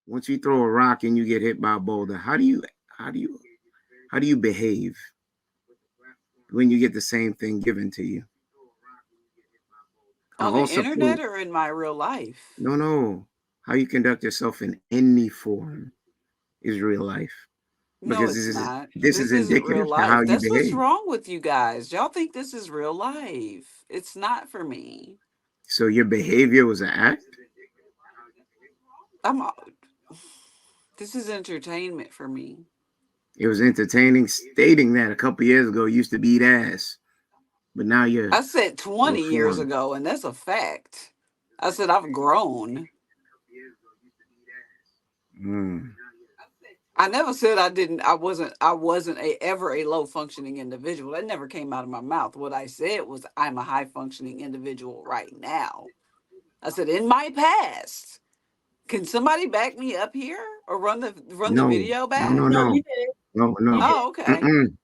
Once you throw a rock and you get hit by a boulder, how do you how do you behave when you get the same thing given to you? I On the also internet put or in my real life? no. How you conduct yourself in any form is real life No, because it's not. this is This isn't real indicative to how life. you That's what's behave. wrong with you guys. Y'all think this is real life. It's not for me. So your behavior was an act. I'm This is entertainment for me. It was entertaining stating that a couple years ago you used to beat ass, but now you're I said 20 years reformed. ago, and that's a fact. I said I've grown. Mm. I never said I didn't. I wasn't ever a low functioning individual. That never came out of my mouth. What I said was I'm a high functioning individual right now. I said in my past. Can somebody back me up here or run the No, video no, back? no, No, no, you did. no, You no. did. Oh, okay. Mm-mm. Yes,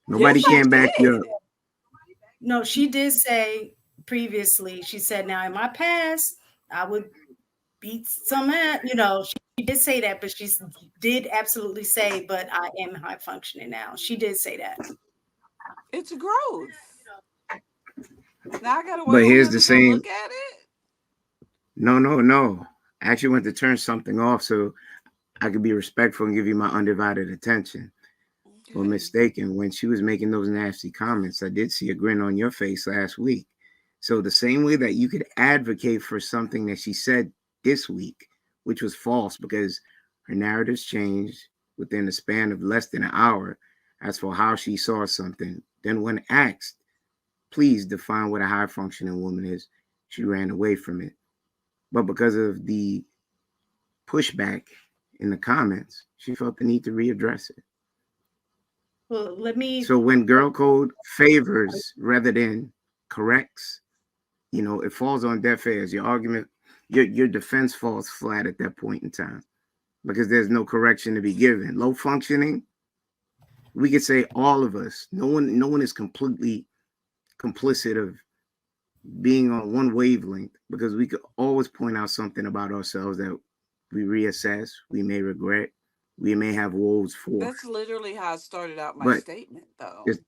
Nobody I can back you up. did. No, she did say previously, she said, now in my past, I would beat some at, she did say that, but did absolutely say, but I am high functioning now. She did say that. It's growth. Now I gotta wait But on here's her the to go same. look at it. No, no, no. I actually went to turn something off so I could be respectful and give you my undivided attention. But Okay. mistaken, when she was making those nasty comments, I did see a grin on your face last week. So the same way that you could advocate for something that she said this week, which was false because her narratives changed within a span of less than an hour as for how she saw something. Then when asked, please define what a high functioning woman is, she ran away from it. But because of the pushback in the comments, she felt the need to readdress it. Well, let me, So when girl code favors rather than corrects, it falls on deaf ears. Your argument, your defense falls flat at that point in time because there's no correction to be given. Low functioning, we could say all of us. No one is completely complicit of being on one wavelength because we could always point out something about ourselves that we reassess, we may regret, we may have woes for. That's literally how I started out my But statement, though. it's,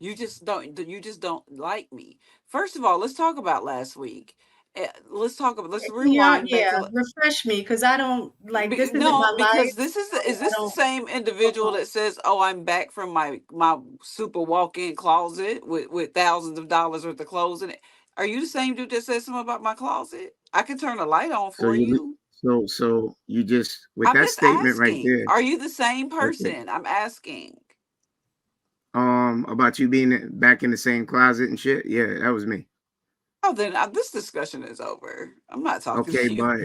You just don't like me. First of all, let's talk about last week. Let's yeah, rewind back yeah, to refresh me because I don't like this isn't No, my because life. this is I this the don't, same individual that says, "Oh, I'm back from my super walk-in closet with thousands of dollars worth of clothes in it." Are you the same dude that says something about my closet? I can turn a light on so for you you. so you just with I'm that just statement right asking. there. Are you the same Okay. person? I'm asking. About you being back in the same closet and shit. Yeah, that was me. Oh, then this discussion is over. I'm not talking Okay, to you. but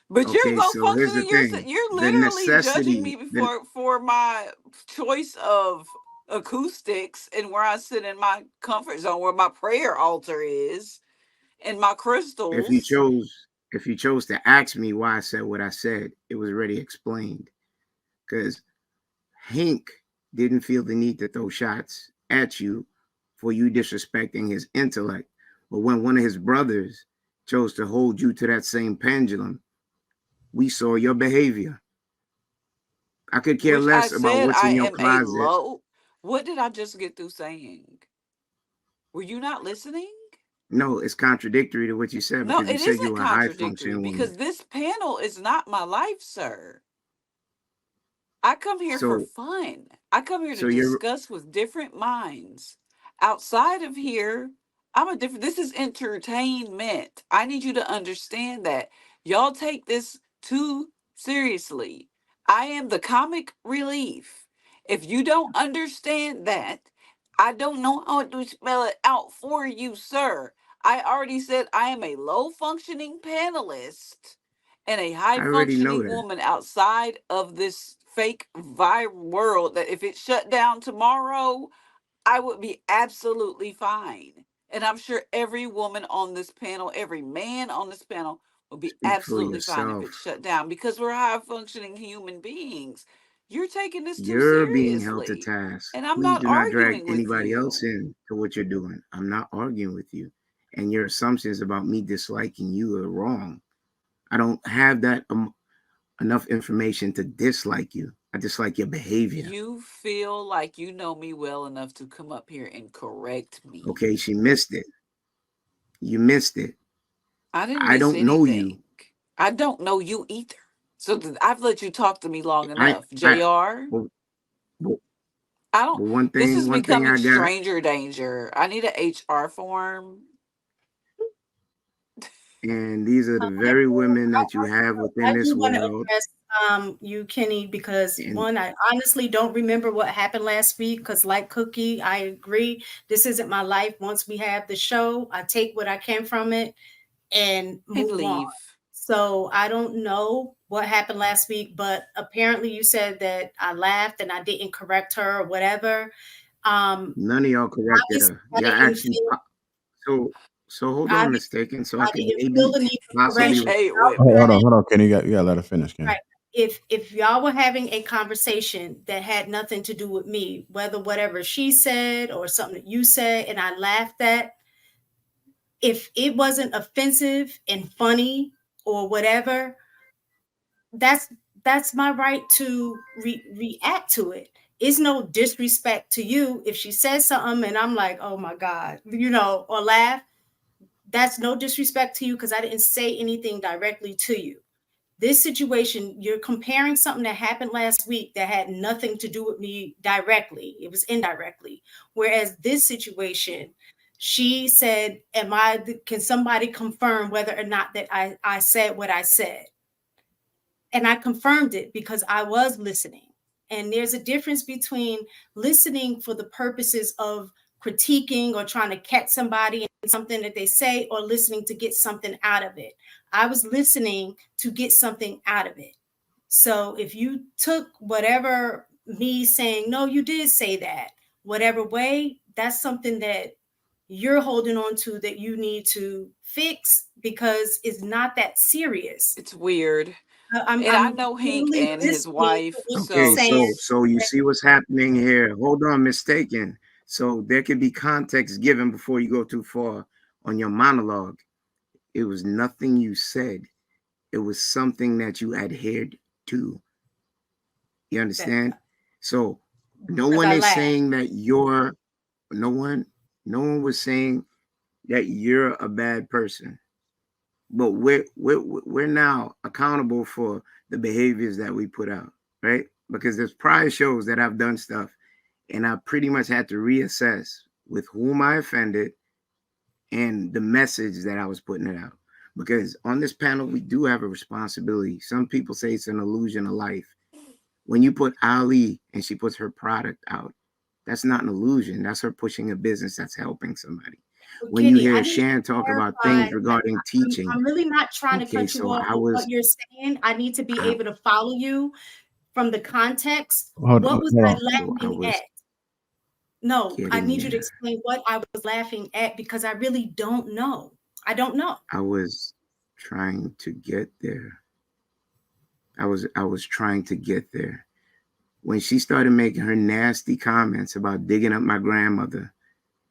But you're okay, low so here's the functioning. thing: You're the literally judging necessity. me for my choice of acoustics and where I sit in my comfort zone, where my prayer altar is, and my If you crystals. chose, if you chose to ask me why I said what I said, it was already explained. Because Hank didn't feel the need to throw shots at you for you disrespecting his intellect, but when one of his brothers chose to hold you to that same pendulum, we saw your behavior. I could care Which I less about said what's I in your am a closet. low. What did I just get through saying? Were you not listening? No, it's contradictory to what you said No, because you it said you isn't were a high contradictory functioning woman. because this panel is not my life, sir. I come here for So, fun. I come here to so you're discuss with different minds. Outside of here, I'm a different. This is entertainment. I need you to understand that. Y'all take this too seriously. I am the comic relief. If you don't understand that, I don't know how to spell it out for you, sir. I already said I am a low functioning panelist and a high I already know functioning that. woman outside of this fake viral world that if it shut down tomorrow, I would be absolutely fine. And I'm sure every woman on this panel, every man on this panel would be Speak for absolutely fine if yourself. it shut down because we're high functioning human beings. You're taking this too You're being held to seriously. task. And I'm Please not do not drag arguing with anybody else you. in to what you're doing. I'm not arguing with you. And your assumptions about me disliking you are wrong. I don't have that. enough information to dislike you. I dislike your behavior. You feel like you know me well enough to come up here and correct me. Okay, she missed it. You missed it. I didn't I miss don't know you. anything. I don't know you either. So I've let you talk to me long I enough. I JR, but, but, I but don't, one this is thing becoming I got, stranger danger. I need a HR form. and these are the I very do, women that you have within I this do want to world. address you, Kenny, because And one, I honestly don't remember what happened last week. Because, like Cookie, I agree. This isn't my life. Once we have the show, I take what I can from it and And move on. leave. So I don't know what happened last week, but apparently you said that I laughed and I didn't correct her or whatever. none of y'all corrected Obviously, her. I Y'all didn't actually feel. so hold on, Obviously, mistaken. So I I could didn't feel maybe the need for possibly correction. Hey, Y'all wait a were minute. having, Hold on, Kenny. You gotta let her finish, Kenny. right. If y'all were having a conversation that had nothing to do with me, whether whatever she said or something that you said, and I laughed at, if it wasn't offensive and funny or whatever, that's that's my right to react to it. It's no disrespect to you if she says something and I'm like, oh my God, or laugh. That's no disrespect to you because I didn't say anything directly to you. This situation, you're comparing something that happened last week that had nothing to do with me directly. It was indirectly. Whereas this situation, she said, can somebody confirm whether or not that I said what I said? And I confirmed it because I was listening. And there's a difference between listening for the purposes of critiquing or trying to catch somebody in something that they say or listening to get something out of it. I was listening to get something out of it. So if you took whatever me saying, no, you did say that, whatever way, that's something that you're holding on to that you need to fix because it's not that serious. It's weird. And I I'm know Hank literally and his listening to wife, what you're okay, so saying. so you see what's happening here. Hold on, mistaken. So there could be context given before you go too far on your monologue. It was nothing you said. It was something that you adhered to. You That understand? So no because one I is laughed. saying that you're no one no one was saying that you're a bad person. But we're now accountable for the behaviors that we put out, right? Because there's prior shows that I've done stuff and I pretty much had to reassess with whom I offended and the message that I was putting it out. Because on this panel, we do have a responsibility. Some people say it's an illusion of life. When you put Ali and she puts her product out, that's not an illusion. That's her pushing a business that's helping somebody. But When you Kenny, I hear need you Shan to talk about clarify. things regarding teaching, I'm really not trying to okay, cut you so off with what you're saying. I need to be I, able to follow you from the context. What was Hold I on. so I laughing was at? No, I getting need you to there. explain what I was laughing at because I really don't know. I don't know. I was trying to get there. I was trying to get there. When she started making her nasty comments about digging up my grandmother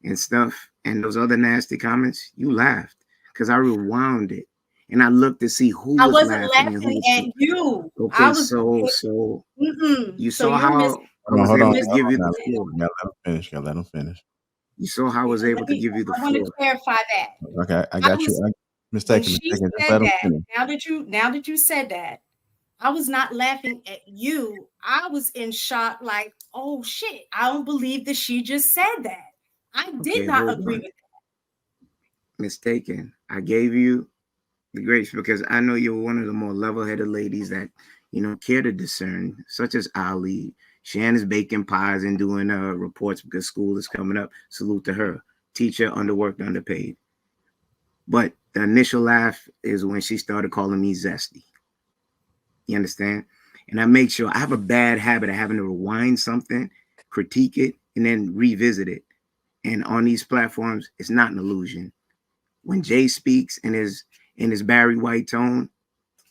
and stuff, and those other nasty comments, you laughed because I rewound it and I looked to see who I was wasn't laughing and who laughing was. at you. I Okay, was. so you So saw you're how I Hold on. was Hold you're on. able to Hold give on you now. the floor. Gotta let him finish. Gotta let him finish. You saw how I was able to give you the I want to floor. clarify that. Okay, I I got you. was when Mistaken. she Mistaken. Just said let him that. finish. Now that you said that, I was not laughing at you. I was in shock, like, oh shit, I don't believe that she just said that. I did Okay, not hold agree on. with Mistaken. I gave you the grace because I know you're one of the more level-headed ladies that care to discern, such as Ali. Shan is baking pies and doing reports because school is coming up. Salute to her. Teacher, underworked, underpaid. But the initial laugh is when she started calling me zesty. You understand? And I make sure I have a bad habit of having to rewind something, critique it, and then revisit it. And on these platforms, it's not an illusion. When Jay speaks in his Barry White tone,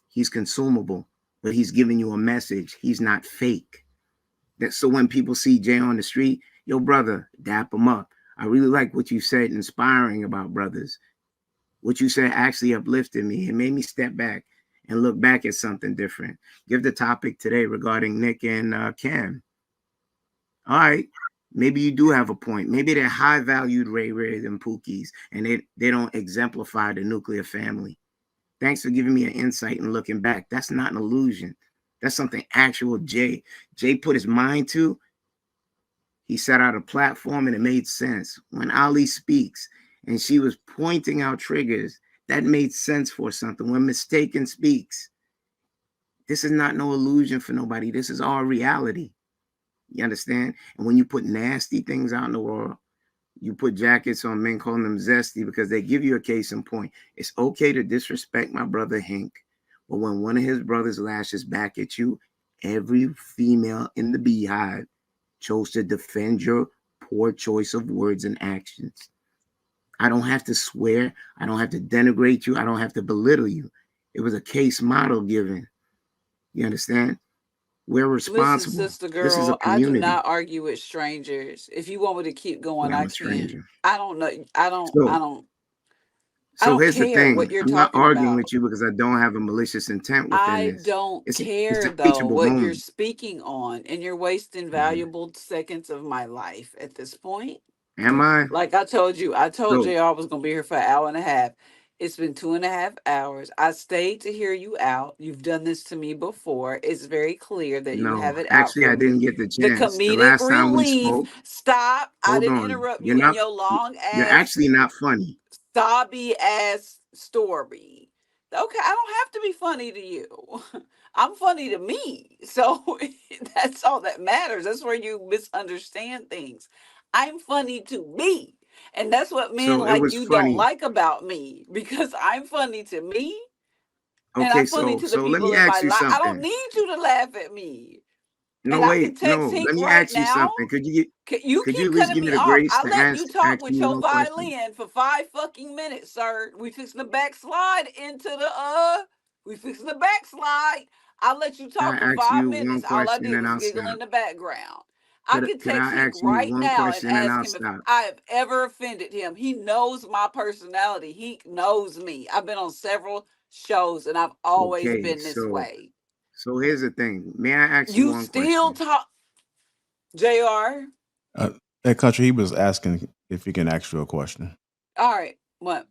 he's consumable, but he's giving you a message. He's not fake. So when people see Jay on the street, yo, brother, dap him up. I really like what you said, inspiring about brothers. What you said actually uplifted me. It made me step back and look back at something different. Give the topic today regarding Nick and Cam. All right, maybe you do have a point. Maybe they're high valued Ray Rays and Pookies, and they don't exemplify the nuclear family. Thanks for giving me an insight and looking back. That's not an illusion. That's something actual Jay put his mind to. He set out a platform and it made sense. When Ali speaks and she was pointing out triggers, that made sense for something. When Mistaken speaks, this is not no illusion for nobody. This is our reality. You understand? And when you put nasty things out in the world, you put jackets on men calling them zesty because they give you a case in point. It's okay to disrespect my brother Hank, but when one of his brothers lashes back at you, every female in the beehive chose to defend your poor choice of words and actions. I don't have to swear. I don't have to denigrate you. I don't have to belittle you. It was a case model given. You understand? We're responsible. Listen, sister girl, This is a I do community. not argue with strangers. If you want me to keep going, Yeah, I'm I a can. stranger. I don't know. I don't Here's the care thing. what you're I'm not talking arguing about. with you because I don't have a malicious intent within I this. don't It's care a though teachable what you're moment. speaking on, and you're wasting valuable seconds of my life at this point. Am I? Like I told JR So, I was gonna be here for an hour and a half. It's been 2.5 hours. I stayed to hear you out. You've done this to me before. It's very clear that you no, have it out actually, for I me. didn't get the The chance. The comedic last time we relief. spoke, Stop. I hold didn't on. interrupt You're you in not, your long you're ass actually not funny. sobby ass story. Okay, I don't have to be funny to you. I'm funny to me. So that's all that matters. That's where you misunderstand things. I'm funny to me. And that's what men So it like was you don't funny. like about me, because I'm funny to me and Okay, I'm funny to the so let people me in my ask you life. I don't something. need you to laugh at me. No, And I can wait, text no, let Hink me right ask you now. something. You You at keep least cutting give me me the off. grace I to let you talk ask with you your one question? violin for 5 fucking minutes, sir. We fixing to backslide into the we fixing to backslide. I let you Can talk for I ask 5 you one minutes. All I question did and was I'll giggle stop? in the background. I can Could text I Hink ask you right one now and question and ask I'll him if stop? I have ever offended him. He knows my personality. He knows me. I've been on several shows and I've always Okay, been this way. so here's the thing. May I ask you You one still question? talk, JR? That country, he was asking if he can ask you a question. All right. What?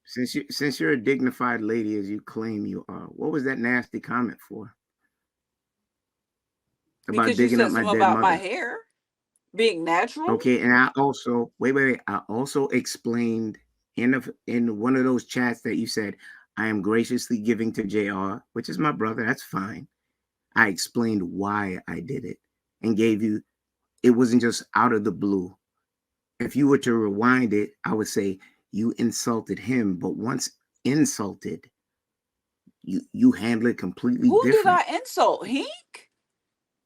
Since you're a dignified lady as you claim you are, what was that nasty comment for? About Because you digging up said my something dead about my mother. hair being natural. Okay, and I also wait. I also explained in one of those chats that you said I am graciously giving to JR, which is my brother. That's fine. I explained why I did it and gave you. It wasn't just out of the blue. If you were to rewind it, I would say you insulted him, but once insulted, you handle it completely Who did different. I insult? Hink?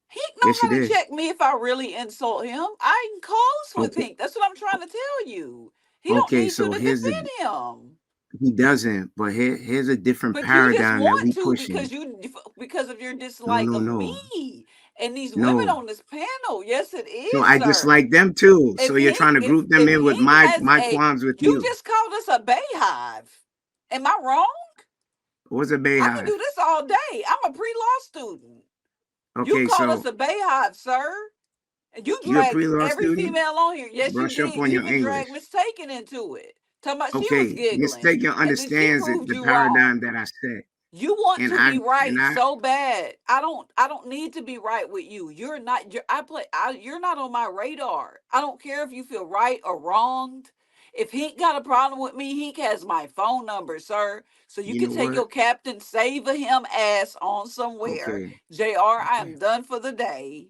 Hink know Yes, you how to did. check me if I really insult him. I ain't close with Okay. Hink. That's what I'm trying to tell you. He don't Okay. need you So to defend him. he doesn't. But here's a different But you just paradigm that want we to pushing. because of your No, dislike no, of no, me and these women no. on this panel. Yes, it So is, I sir. dislike them too. So If you're Hink trying to group them if in with Hink has my qualms with you you. just called us a bayhive. Am I wrong? What's a I can do bayhive? this all day. I'm a pre-law student. You Okay, called us so a bayhive, sir. And you you a dragged pre-law every student? female on here. Yes, you Brush up did. on You your even English. dragged Mistaken into it. Talking about she was Okay, giggling. mistaken And then she understands proved the you wrong. paradigm that I set, You want and to be and right I so bad. I don't need to be right with you. You're not you're not on my radar. I don't care if you feel right or wronged. If he got a problem with me, he has my phone number, sir. So you you can know take what? your Captain Save a him ass on somewhere. Okay, JR, I okay, am done for the day.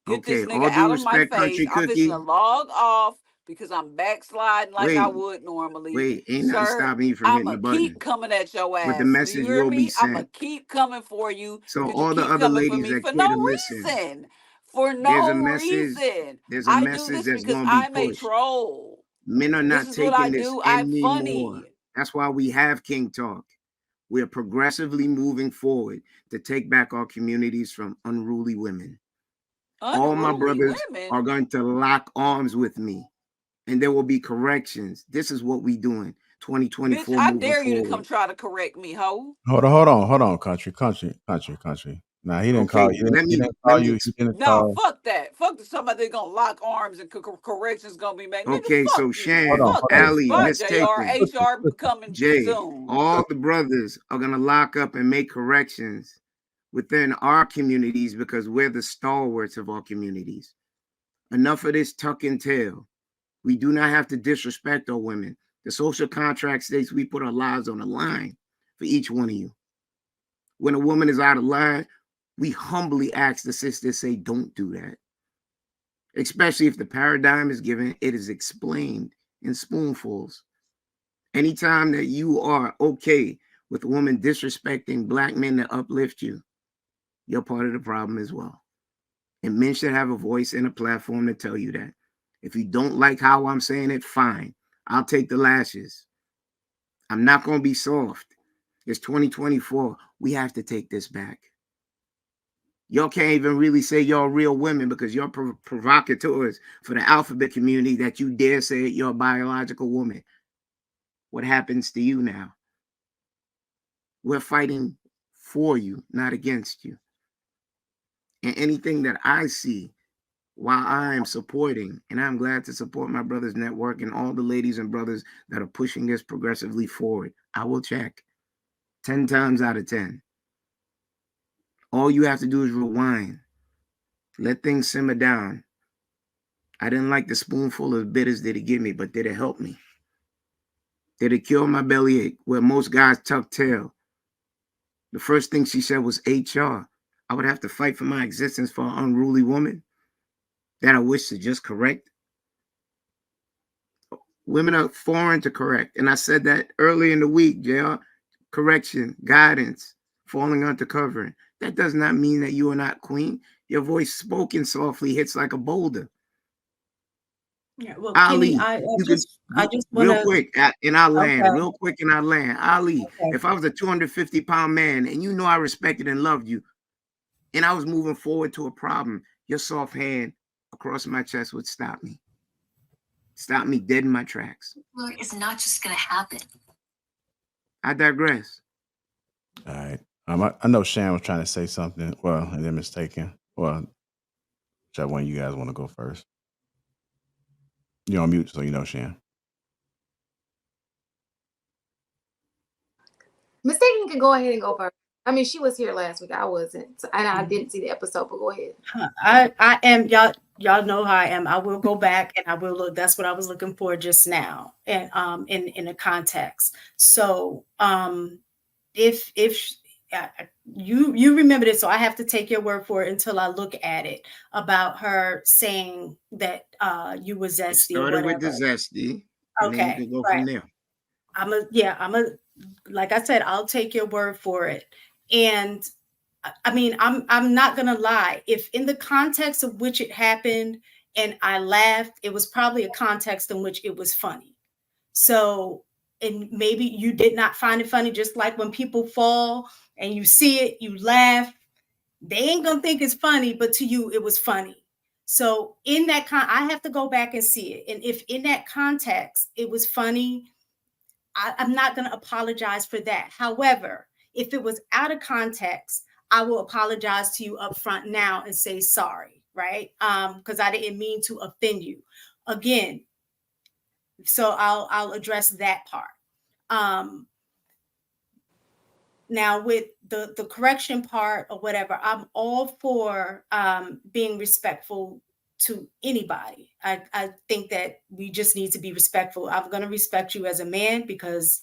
Get this okay. nigga All due out of my respect, face. country I'm fixing to cookie. log off because I'm backsliding like I Wait, would normally. ain't nothing Sir, stopping you from hitting I'ma the keep button, coming at your but the ass. Do you message hear will be me? I'ma sent. keep coming for you So because you all the keep other coming for ladies me that for care to no listen, reason. For there's a no message. reason. There's a I do message this that's because gonna be I'm a pushed. troll. Men are This not is what I taking this do. I'm anymore. funny. That's why we have King Talk. We're progressively moving forward to take back our communities from unruly women. All my Unruly brothers women. are going to lock arms with me, and there will be corrections. This is what we're doing. 2024 Bitch, I moving dare you to come forward. try to correct me, ho. Hold on, country. Nah, he didn't Okay, call you. let He me didn't call you. He didn't No, call. fuck that. Fuck somebody gonna lock arms and corrections gonna be made. Nigga, okay, fuck so you. Shan, Fuck Hold you. Ali, Bye, Miss JR. Taken, HR coming Jay, soon. all the brothers are gonna lock up and make corrections within our communities because we're the stalwarts of our communities. Enough of this tuck and tail. We do not have to disrespect our women. The social contract states we put our lives on the line for each one of you. When a woman is out of line, we humbly ask the sisters, say, don't do that. Especially if the paradigm is given, it is explained in spoonfuls. Anytime that you are okay with a woman disrespecting black men that uplift you, you're part of the problem as well. And men should have a voice and a platform to tell you that. If you don't like how I'm saying it, fine. I'll take the lashes. I'm not going to be soft. It's 2024. We have to take this back. Y'all can't even really say y'all real women because you're provocateurs for the alphabet community that you dare say you're a biological woman. What happens to you now? We're fighting for you, not against you. And anything that I see while I am supporting, and I'm glad to support my brother's network and all the ladies and brothers that are pushing this progressively forward, I will check 10 times out of 10. All you have to do is rewind. Let things simmer down. I didn't like the spoonful of bitters that it gave me, but did it help me? Did it cure my bellyache where most guys tuck tail? The first thing she said was HR. I would have to fight for my existence for an unruly woman that I wish to just correct. Women are foreign to correct. And I said that early in the week, JR. Correction, guidance, falling under covering. That does not mean that you are not queen. Your voice spoken softly hits like a boulder. Yeah, well, Kenny, Ali, you could I just want real to. quick in our land, Okay, real quick in our land. Ali, okay. if I was a 250-pound man and you know I respected and loved you, and I was moving forward to a problem, your soft hand across my chest would stop me. Stop me dead in my tracks. Well, it's not just going to happen. I digress. All right. I know Shan was trying to say something. Well, and then mistaken. Well, whichever one of you guys want to go first. You're on mute, so you know, Shan. Mistaken can go ahead and go first. I mean, she was here last week. I wasn't, and I didn't see the episode. But go ahead. I am y'all know how I am. I will go back and I will look. That's what I was looking for just now, and in a context. So if you remember this, so I have to take your word for it until I look at it about her saying that you were zesty or Started whatever. with the zesty, and then you Okay, can go right. from there. Like I said, I'll take your word for it. And I mean, I'm not gonna lie. If in the context of which it happened and I laughed, it was probably a context in which it was funny. So, and maybe you did not find it funny, just like when people fall and you see it, you laugh. They ain't gonna think it's funny, but to you, it was funny. So in that I have to go back and see it. And if in that context it was funny, I'm not going to apologize for that. However, if it was out of context, I will apologize to you up front now and say sorry, right? Because I didn't mean to offend you. Again, so I'll address that part. Now with the correction part or whatever, I'm all for being respectful to anybody. I think that we just need to be respectful. I'm going to respect you as a man because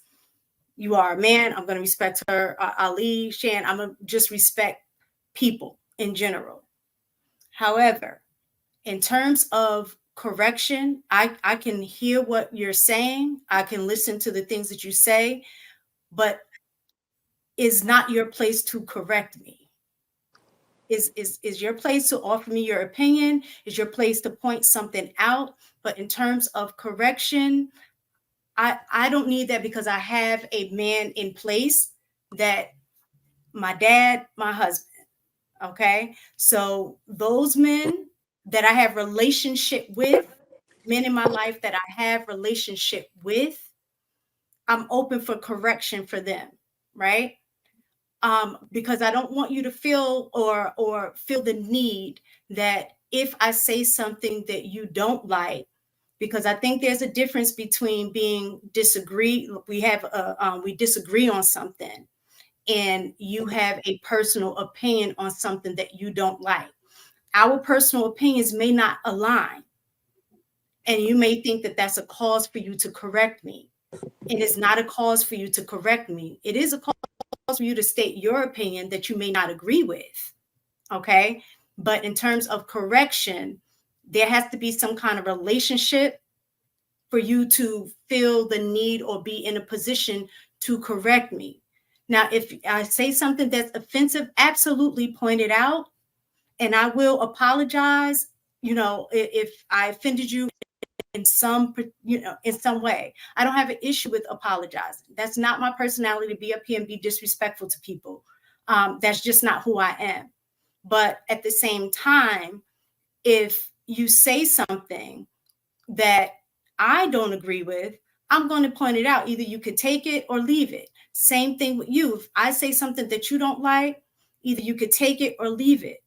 you are a man. I'm going to respect her, Ali, Shan. I'm going to just respect people in general. However, in terms of correction, I can hear what you're saying. I can listen to the things that you say, but is not your place to correct me. Is your place to offer me your opinion? Is your place to point something out? But in terms of correction, I don't need that because I have a man in place that my dad, my husband. Okay. So those men that I have relationship with, men in my life that I have relationship with, I'm open for correction for them, right? Because I don't want you to feel or feel the need that if I say something that you don't like, because I think there's a difference between being disagree. We disagree on something, and you have a personal opinion on something that you don't like. Our personal opinions may not align, and you may think that that's a cause for you to correct me. It is not a cause for you to correct me. It is a cause for you to state your opinion that you may not agree with. Okay. But in terms of correction, there has to be some kind of relationship for you to feel the need or be in a position to correct me. Now, if I say something that's offensive, absolutely point it out. And I will apologize, if I offended you in some way. I don't have an issue with apologizing. That's not my personality, to be up here and be disrespectful to people. That's just not who I am. But at the same time, if you say something that I don't agree with, I'm going to point it out. Either you could take it or leave it. Same thing with you. If I say something that you don't like, either you could take it or leave it.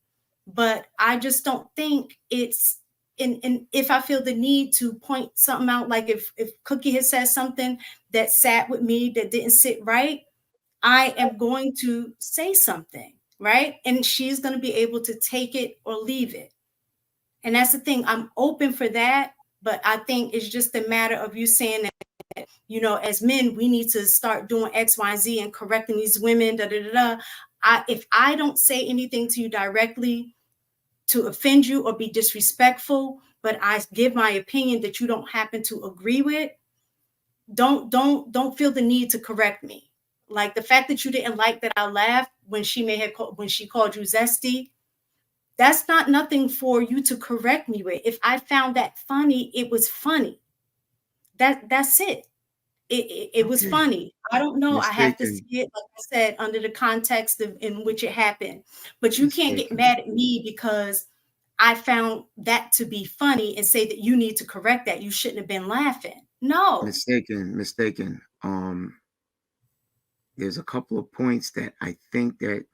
But I just don't think it's and if I feel the need to point something out, like if Cookie has said something that sat with me that didn't sit right, I am going to say something, right? And she's going to be able to take it or leave it. And that's the thing. I'm open for that, but I think it's just a matter of you saying that, as men, we need to start doing X, Y, Z and correcting these women, if I don't say anything to you directly to offend you or be disrespectful, but I give my opinion that you don't happen to agree with, don't feel the need to correct me. Like the fact that you didn't like that I laughed when she called you zesty, that's not nothing for you to correct me with. If I found that funny, it was funny. That's it. It was funny. I don't know. I have to see it, like I said, under the context in which it happened. But you can't get mad at me because I found that to be funny and say that you need to correct that. You shouldn't have been laughing. No. Mistaken. There's a couple of points that I think that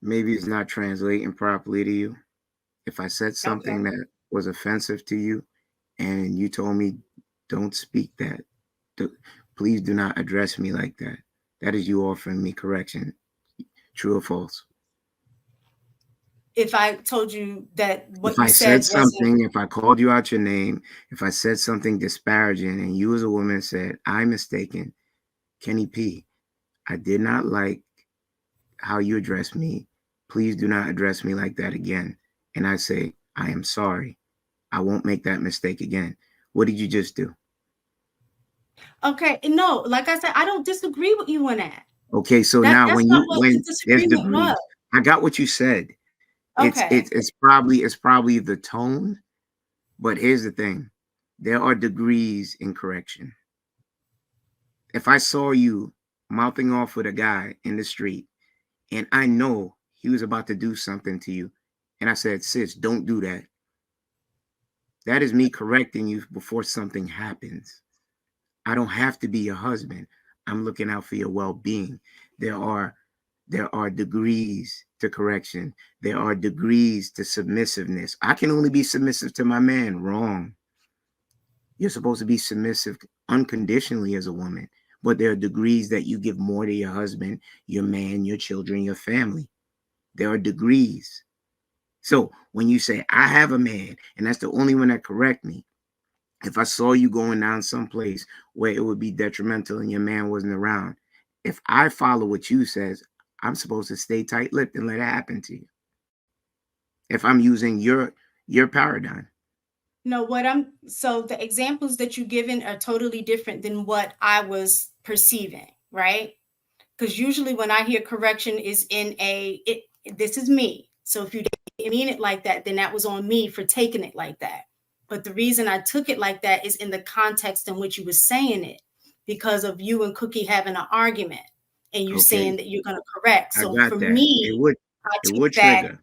maybe is not translating properly to you. If I said something that was offensive to you and you told me, don't speak that, please do not address me like that. That is you offering me correction. True or false? If I told you that if I said something, if I called you out your name, if I said something disparaging and you as a woman said, I'm mistaken, Kenny P, I did not like how you addressed me. Please do not address me like that again. And I say, I am sorry. I won't make that mistake again. What did you just do? Okay, no, like I said, I don't disagree with you on that. Okay, so now when there's degrees, I got what you said. It's probably the tone, but here's the thing. There are degrees in correction. If I saw you mouthing off with a guy in the street and I know he was about to do something to you, and I said, sis, don't do that. That is me correcting you before something happens. I don't have to be your husband. I'm looking out for your well-being. There are degrees to correction. There are degrees to submissiveness. I can only be submissive to my man. Wrong. You're supposed to be submissive unconditionally as a woman, but there are degrees that you give more to your husband, your man, your children, your family. There are degrees. So when you say, I have a man, and that's the only one that correct me, if I saw you going down someplace where it would be detrimental and your man wasn't around, if I follow what you says, I'm supposed to stay tight-lipped and let it happen to you. If I'm using your paradigm. No, so the examples that you've given are totally different than what I was perceiving, right? Because usually when I hear correction is this is me. So if you didn't mean it like that, then that was on me for taking it like that. But the reason I took it like that is in the context in which you were saying it, because of you and Cookie having an argument and you saying that you're going to correct. So for me, I took that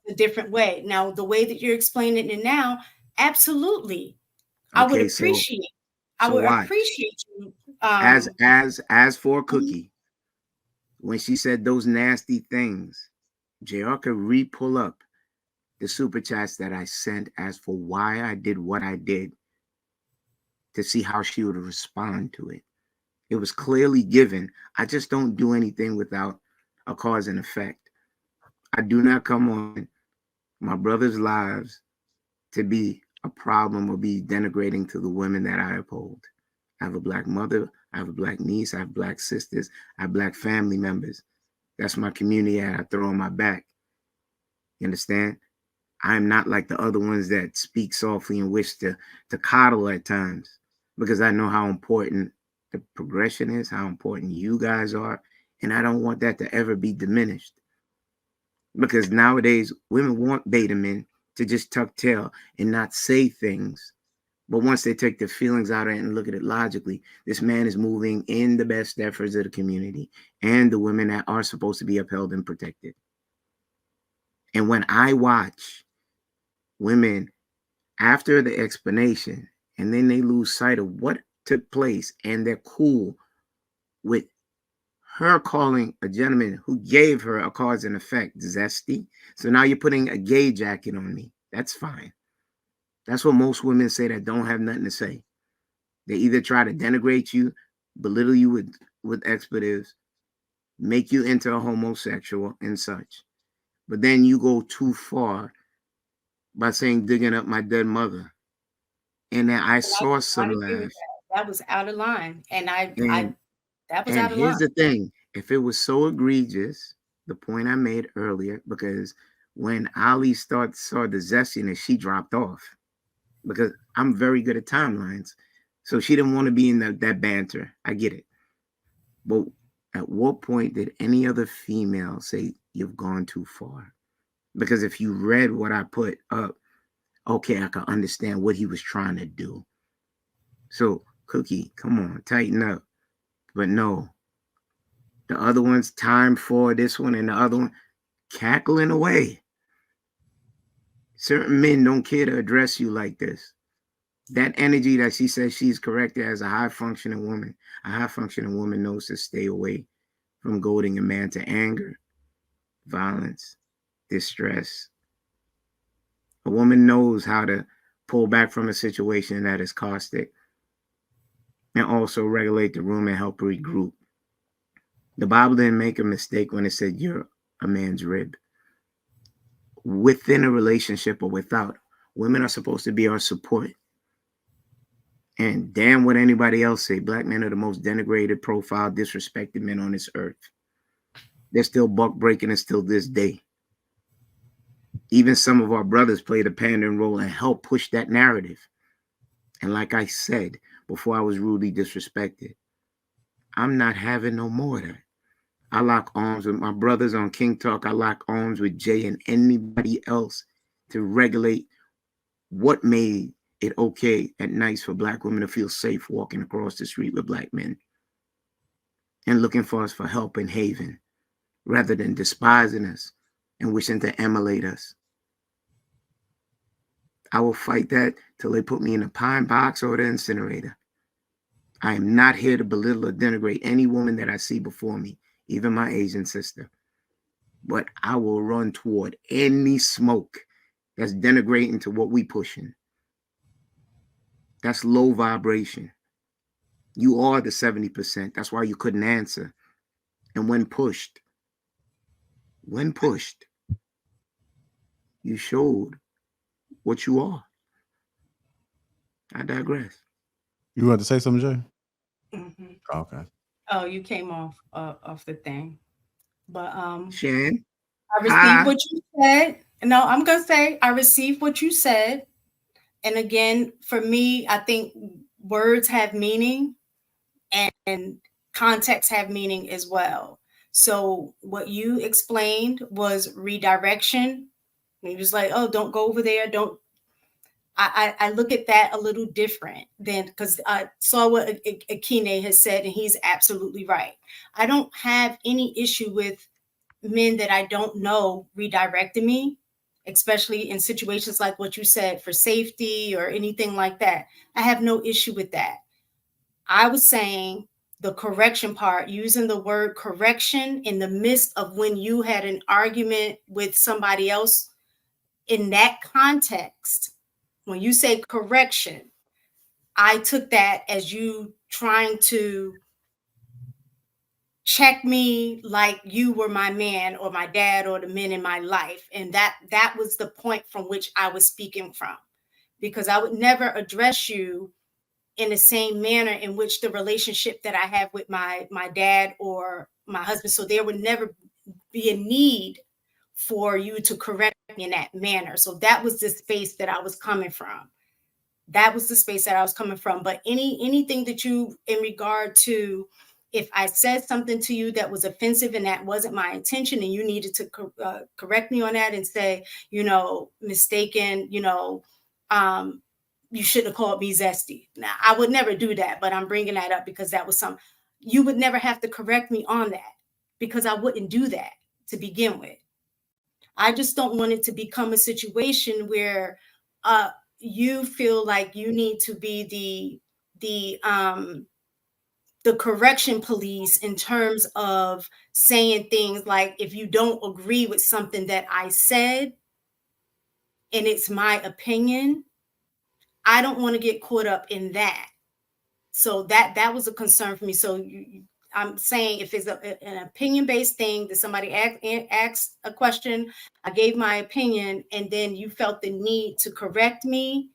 a different way. Now, the way that you're explaining it now, absolutely. I would appreciate you As for Cookie, when she said those nasty things, JR could re-pull up the super chats that I sent as for why I did what I did to see how she would respond to it. It was clearly given. I just don't do anything without a cause and effect. I do not come on my brother's lives to be a problem or be denigrating to the women that I uphold. I have a black mother. I have a black niece. I have black sisters. I have black family members. That's my community I throw on my back. You understand? I'm not like the other ones that speak softly and wish to coddle at times, because I know how important the progression is, how important you guys are, and I don't want that to ever be diminished. Because nowadays, women want beta men to just tuck tail and not say things. But once they take their feelings out of it and look at it logically, this man is moving in the best efforts of the community and the women that are supposed to be upheld and protected. And when I watch women after the explanation and then they lose sight of what took place and they're cool with her calling a gentleman who gave her a cause and effect zesty. So now you're putting a gay jacket on me. That's fine. That's what most women say that don't have nothing to say. They either try to denigrate you, belittle you with expletives, make you into a homosexual and such. But then you go too far by saying digging up my dead mother. And then I saw some laugh. That was out of line. And that was out of line. Here's the thing. If it was so egregious, the point I made earlier, because when Ali saw the zestiness, she dropped off. Because I'm very good at timelines. So she didn't want to be in that banter. I get it. But at what point did any other female say you've gone too far? Because if you read what I put up, okay, I can understand what he was trying to do. So, Cookie, come on, tighten up. But no, the other one's time for this one and the other one cackling away. Certain men don't care to address you like this. That energy that she says she's corrected as a high-functioning woman. A high-functioning woman knows to stay away from goading a man to anger, violence, distress. A woman knows how to pull back from a situation that is caustic and also regulate the room and help regroup. The Bible didn't make a mistake when it said you're a man's rib. Within a relationship or without, women are supposed to be our support. And damn what anybody else say, black men are the most denigrated, profiled, disrespected men on this earth. They're still buck breaking until this day. Even some of our brothers play the pandering role and help push that narrative. And like I said before I was rudely disrespected, I'm not having no more of that. I lock arms with my brothers on King Talk. I lock arms with Jay and anybody else to regulate what made it okay at nights for black women to feel safe walking across the street with black men and looking for us for help and haven rather than despising us and wishing to emulate us. I will fight that till they put me in a pine box or the incinerator. I am not here to belittle or denigrate any woman that I see before me, even my Asian sister. But I will run toward any smoke that's denigrating to what we pushing. That's low vibration. You are the 70%. That's why you couldn't answer. And when pushed, you showed what you are. I digress. You want to say something, Jay? Mm-hmm. Oh, okay. Oh, you came off the thing. But Shan, I received what you said. No, I'm gonna say I received what you said. And again, for me, I think words have meaning and context have meaning as well. So what you explained was redirection. He was like, oh, don't go over there. Don't. I look at that a little different than, because I saw what Akine has said, and he's absolutely right. I don't have any issue with men that I don't know redirecting me, especially in situations like what you said for safety or anything like that. I have no issue with that. I was saying the correction part, using the word correction in the midst of when you had an argument with somebody else in that context, when you say correction, I took that as you trying to check me like you were my man or my dad or the men in my life. And that was the point from which I was speaking from, because I would never address you in the same manner in which the relationship that I have with my dad or my husband. So there would never be a need for you to correct me in that manner. So that was the space that I was coming from. That was the space that I was coming from. But anything that you, in regard to, if I said something to you that was offensive and that wasn't my intention, and you needed to correct me on that and say, mistaken, you shouldn't have called me zesty. Now, I would never do that, but I'm bringing that up because that was you would never have to correct me on that, because I wouldn't do that to begin with. I just don't want it to become a situation where you feel like you need to be the correction police in terms of saying things like, if you don't agree with something that I said and it's my opinion, I don't want to get caught up in that. So that was a concern for me. So I'm saying, if it's an opinion-based thing that somebody asked a question, I gave my opinion, and then you felt the need to correct me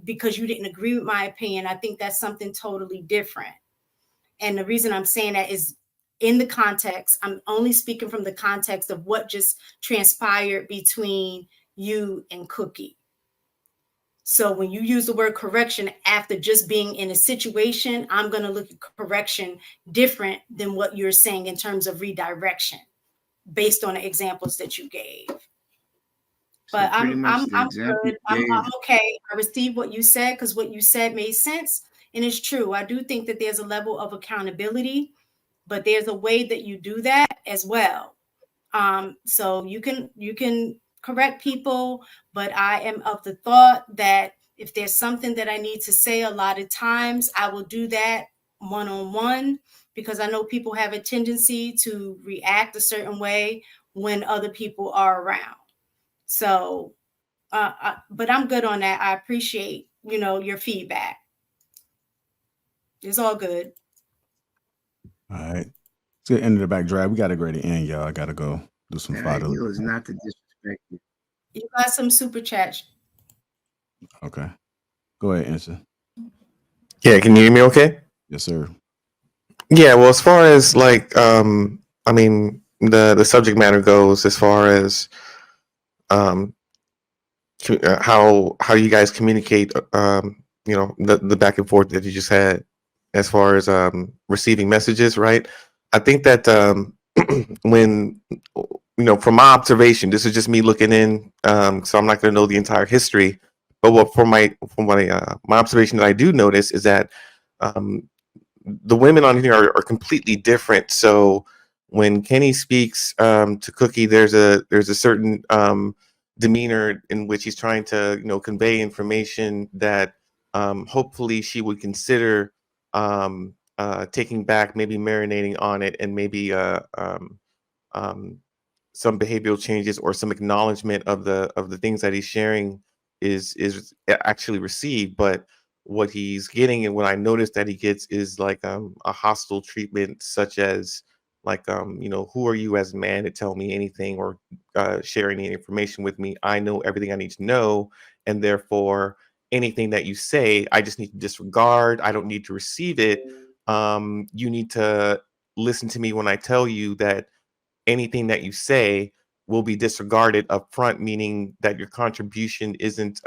because you didn't agree with my opinion, I think that's something totally different. And the reason I'm saying that is, in the context, I'm only speaking from the context of what just transpired between you and Cookie. So when you use the word correction after just being in a situation, I'm going to look at correction different than what you're saying in terms of redirection, based on the examples that you gave. But So I'm good. I'm okay. I received what you said, because what you said made sense, and it's true. I do think that there's a level of accountability, but there's a way that you do that as well. So you can correct people, but I am of the thought that if there's something that I need to say, a lot of times I will do that one-on-one, because I know people have a tendency to react a certain way when other people are around. So, but I'm good on that. I appreciate, your feedback. It's all good. All right. Let's get into the back drive. We got to grade it in, y'all. I got to go do some photos. It was not to disrespect you. You got some super chats. Okay. Go ahead, answer. Yeah, can you hear me okay? Yes, sir. Yeah, well, as far as I mean, the subject matter goes, as far as how you guys communicate, the back and forth that you just had, as far as receiving messages, right? I think that when from my observation, this is just me looking in, so I'm not going to know the entire history, but my observation that I do notice is that the women on here are completely different. So when Kenny speaks to Cookie, there's a certain demeanor in which he's trying to convey information that hopefully she would consider taking back, maybe marinating on it, and maybe some behavioral changes or some acknowledgement of the things that he's sharing is actually received. But what he's getting, and what I noticed that he gets, is like a hostile treatment, such as who are you as a man to tell me anything or share any information with me? I know everything I need to know, and therefore anything that you say, I just need to disregard. I don't need to receive it. You need to listen to me when I tell you that anything that you say will be disregarded up front, meaning that your contribution isn't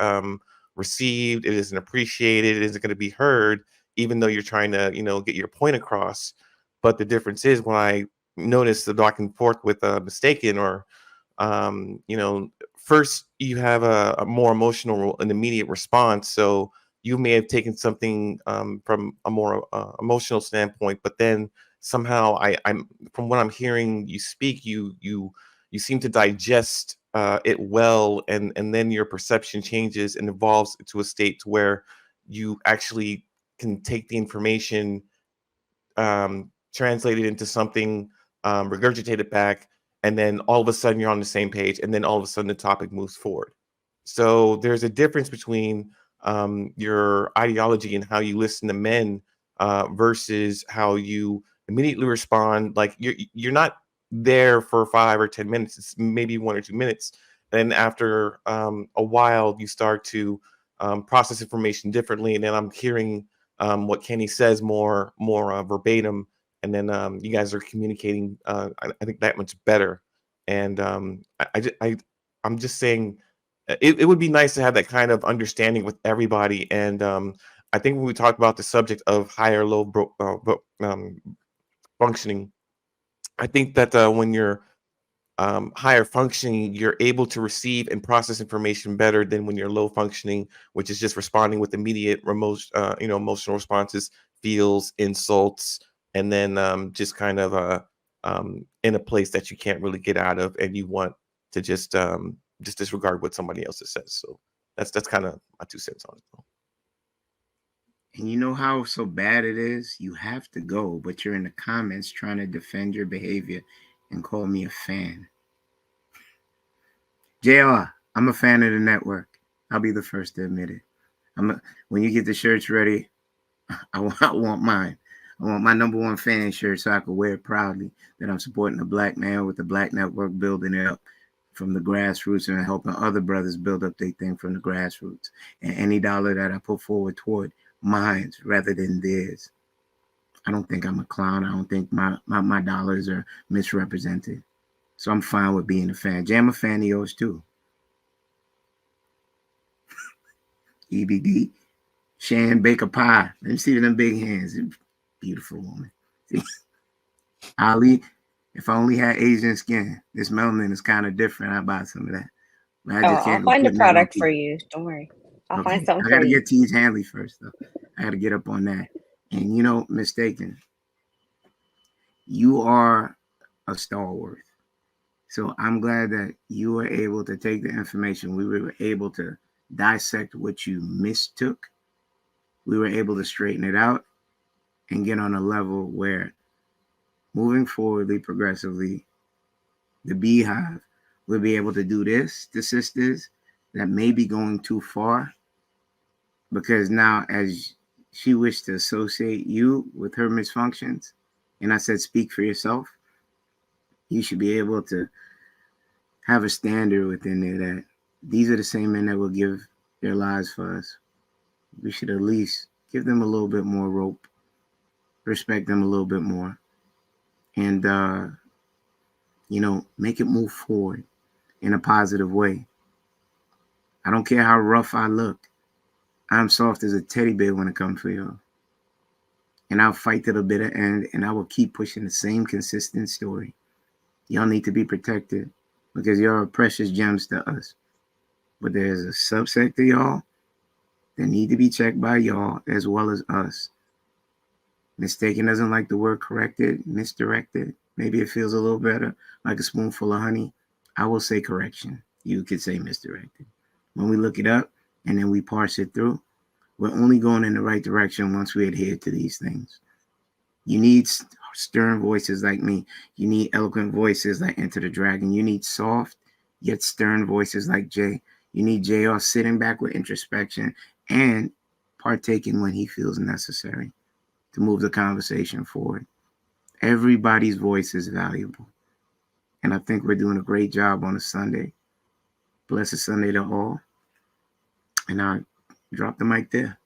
received, it isn't appreciated, it isn't going to be heard, even though you're trying to get your point across. But the difference is, when I notice the back and forth with mistaken, or first you have a more emotional and immediate response, so you may have taken something from a more emotional standpoint, but then somehow I'm from what I'm hearing you speak, you seem to digest it well, and then your perception changes and evolves to a state to where you actually can take the information translated into something, regurgitated back, and then all of a sudden you're on the same page, and then all of a sudden the topic moves forward. So there's a difference between your ideology and how you listen to men versus how you immediately respond. Like you're not there for 5 or 10 minutes. It's maybe 1 or 2 minutes. And after a while, you start to process information differently. And then I'm hearing what Kenny says more verbatim. And then you guys are communicating, I think, that much better. And I'm just saying, it would be nice to have that kind of understanding with everybody. And I think when we talk about the subject of high or low functioning, I think that when you're higher functioning, you're able to receive and process information better than when you're low functioning, which is just responding with immediate emotional responses, feels, insults, and then just kind of in a place that you can't really get out of, and you want to just disregard what somebody else says. So that's kind of my 2 cents on it. And you know how so bad it is? You have to go, but you're in the comments trying to defend your behavior and call me a fan. JR, I'm a fan of the network. I'll be the first to admit it. When you get the shirts ready, I want mine. I want my #1 fan shirt so I can wear it proudly, that I'm supporting a black man with the Black Network, building it up from the grassroots and helping other brothers build up their thing from the grassroots. And any dollar that I put forward toward mine rather than theirs. I don't think I'm a clown. I don't think my dollars are misrepresented. So I'm fine with being a fan. Jay, I'm a fan of yours too. EBD. Shan Baker Pie. Let me see them big hands. Beautiful woman. Ali, if I only had Asian skin, this melanin is kind of different. I'd buy some of that. But I just can't I'll find a put that on product TV. for you. Don't worry. I'll Okay. find something I for got to you. get Teej Hanley first, though. I got to get up on that. And mistaken. You are a stalwart. So I'm glad that you were able to take the information. We were able to dissect what you mistook. We were able to straighten it out and get on a level where moving forwardly, progressively, the beehive will be able to do this to sisters that may be going too far, because now as she wished to associate you with her misfunctions, and I said speak for yourself, you should be able to have a standard within there that these are the same men that will give their lives for us. We should at least give them a little bit more rope, respect them a little bit more, and make it move forward in a positive way. I don't care how rough I look. I'm soft as a teddy bear when it comes for y'all. And I'll fight to the bitter end, and I will keep pushing the same consistent story. Y'all need to be protected because y'all are precious gems to us. But there's a subset of y'all that need to be checked by y'all as well as us. Mistaken doesn't like the word corrected, misdirected. Maybe it feels a little better, like a spoonful of honey. I will say correction. You could say misdirected. When we look it up and then we parse it through, we're only going in the right direction once we adhere to these things. You need stern voices like me. You need eloquent voices like Enter the Dragon. You need soft yet stern voices like Jay. You need JR sitting back with introspection and partaking when he feels necessary to move the conversation forward. Everybody's voice is valuable. And I think we're doing a great job on a Sunday. Blessed Sunday to all. And I drop the mic there.